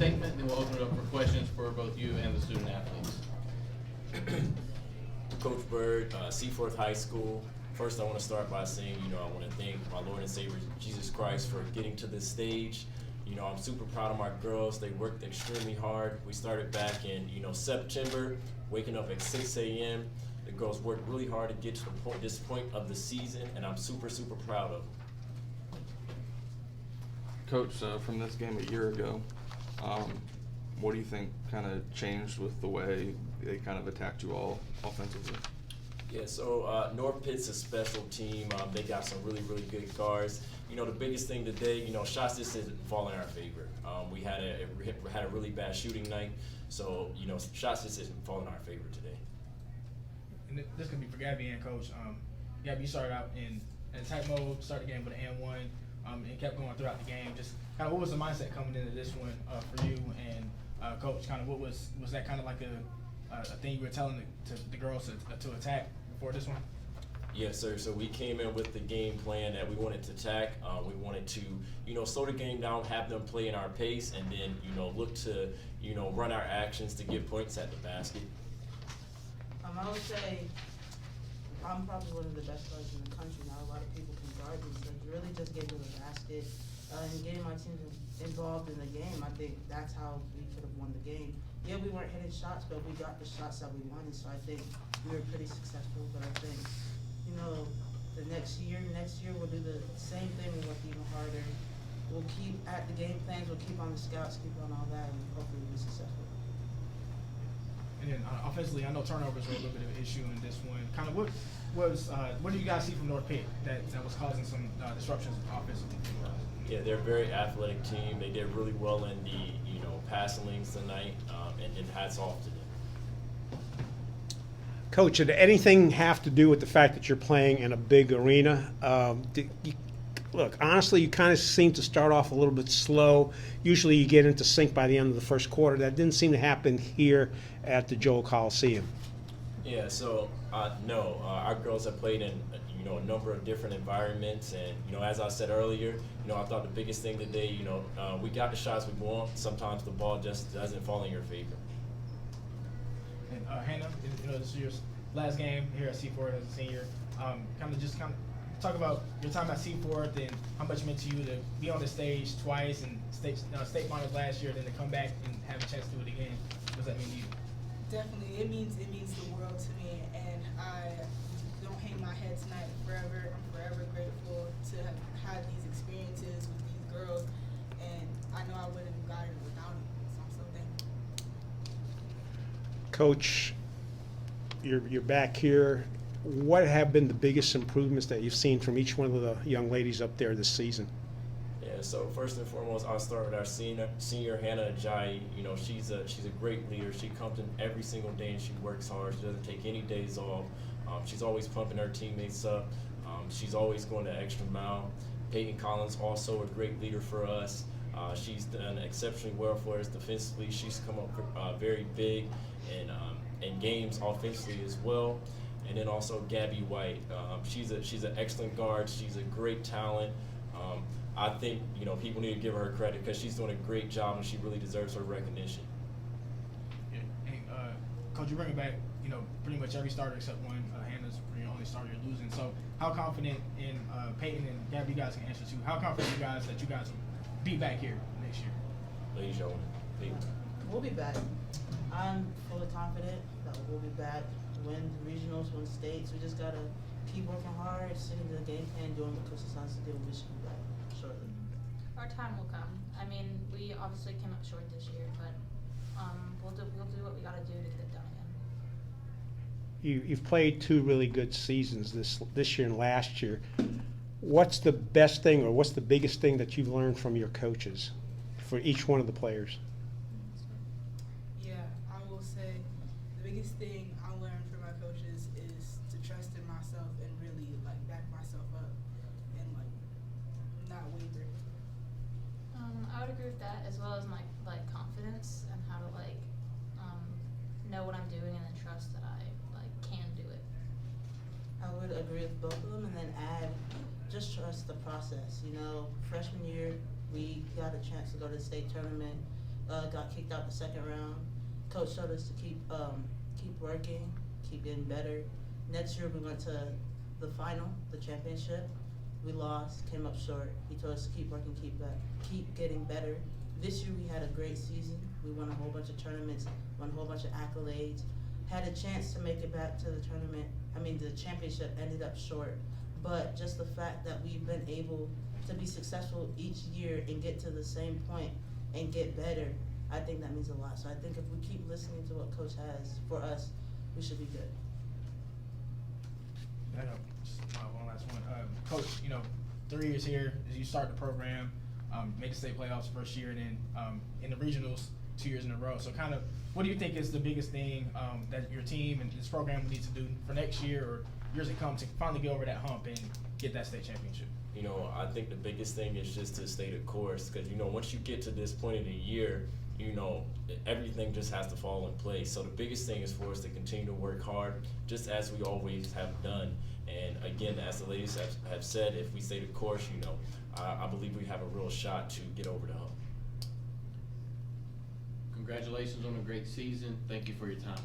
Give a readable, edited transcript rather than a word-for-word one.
statement, then we'll open it up for questions for both you and the student athletes. Coach Bird, Seaforth High School. First, I want to start by saying, I want to thank my Lord and Savior Jesus Christ for getting to this stage. I'm super proud of my girls. They worked extremely hard. We started back in, September, waking up at 6 a.m. The girls worked really hard to get to this point of the season, and I'm super, super proud of them. Coach, from this game a year ago, what do you think kind of changed with the way they kind of attacked you all offensively? Yeah, so North Pitt's a special team. They got some really, really good guards. The biggest thing today, shots just didn't fall in our favor. We had a really bad shooting night, so shots just didn't fall in our favor today. And this could be for Gabby and Coach. Gabby, you started out in attack mode, started the game with an and one, and kept going throughout the game. Just kind of what was the mindset coming into this one for you and Coach? Kind of what was that kind of like a thing you were telling the girls to attack before this one? Yes, sir. So we came in with the game plan that we wanted to attack. We wanted to, slow the game down, have them play in our pace, and then, look to, run our actions to get points at the basket. I would say I'm probably one of the best guards in the country. Not a lot of people can guard me, so really just getting to the basket and getting my team involved in the game. I think that's how we could have won the game. Yeah, we weren't hitting shots, but we got the shots that we wanted, so I think we were pretty successful. But I think, the next year we'll do the same thing. We'll work even harder. We'll keep at the game plans. We'll keep on the scouts, keep on all that, and hopefully we'll be successful. And then offensively, I know turnovers were a little bit of an issue in this one. Kind of what do you guys see from North Pitt that was causing some disruptions offensively? Yeah, they're a very athletic team. They did really well in the passing lanes tonight, and then hats off to them. Coach, did anything have to do with the fact that you're playing in a big arena? Look, honestly, you kind of seem to start off a little bit slow. Usually you get into sync by the end of the first quarter. That didn't seem to happen here at the Joel Coliseum. Yeah, so no, our girls have played in a number of different environments, and as I said earlier, I thought the biggest thing today, we got the shots we want. Sometimes the ball just doesn't fall in your favor. And Hannah, this is your last game here at Seaforth as a senior. Kind of talk about your time at Seaforth and how much it meant to you to be on the stage twice and state finals last year, then to come back and have a chance to do it again. What does that mean to you? Definitely, it means the world to me, and I don't hang my head tonight forever. I'm forever grateful to have had these experiences with these girls, and I know I wouldn't have gotten it without them. So I'm so thankful. Coach, you're back here. What have been the biggest improvements that you've seen from each one of the young ladies up there this season? Yeah, so first and foremost, I'll start with our senior Hannah Ajayi. She's a great leader. She comes in every single day and she works hard. She doesn't take any days off. She's always pumping her teammates up. She's always going the extra mile. Peyton Collins, also a great leader for us. She's done exceptionally well for us defensively. She's come up very big in games offensively as well. And then also Gabby White. She's an excellent guard. She's a great talent. I think people need to give her credit because she's doing a great job and she really deserves her recognition. Yeah. And Coach, you bring it back. Pretty much every starter except one. Hannah's your only starter you're losing. So how confident in Peyton and Gabby you guys can answer to? How confident you guys that you guys will be back here next year? Ladies and gentlemen, Peyton. We'll be back. I'm fully confident that we'll be back. Win regionals, win states. We just gotta keep working hard, sticking to the game plan, doing what Coach decides to do. We should be back shortly. Our time will come. I mean, we obviously came up short this year, but we'll do what we gotta do to get it done again. You've played two really good seasons this year and last year. What's the best thing or what's the biggest thing that you've learned from your coaches for each one of the players? Yeah, I will say the biggest thing I learned from my coaches is to trust in myself and really back myself up and not waver. I would agree with that, as well as my confidence and how to know what I'm doing and then trust that I can do it. I would agree with both of them and then add, just trust the process. Freshman year, we got a chance to go to the state tournament got kicked out the second round. Coach showed us to keep working, keep getting better. Next year we went to the final, the championship. We lost, came up short. He told us to keep working, keep getting better. This year we had a great season. We won a whole bunch of tournaments, won a whole bunch of accolades, had a chance to make it back to the tournament. The championship ended up short. But just the fact that we've been able to be successful each year and get to the same point and get better, I think that means a lot. So I think if we keep listening to what Coach has for us, we should be good. I know. Just one last one. Coach, 3 years here as you start the program, make the state playoffs first year, and then in the regionals 2 years in a row. So kind of, what do you think is the biggest thing that your team and this program needs to do for next year or years to come to finally get over that hump and get that state championship? I think the biggest thing is just to stay the course, because once you get to this point in the year, everything just has to fall in place. So the biggest thing is for us to continue to work hard, just as we always have done. And again, as the ladies have said, if we stay the course, I believe we have a real shot to get over the hump. Congratulations on a great season. Thank you for your time.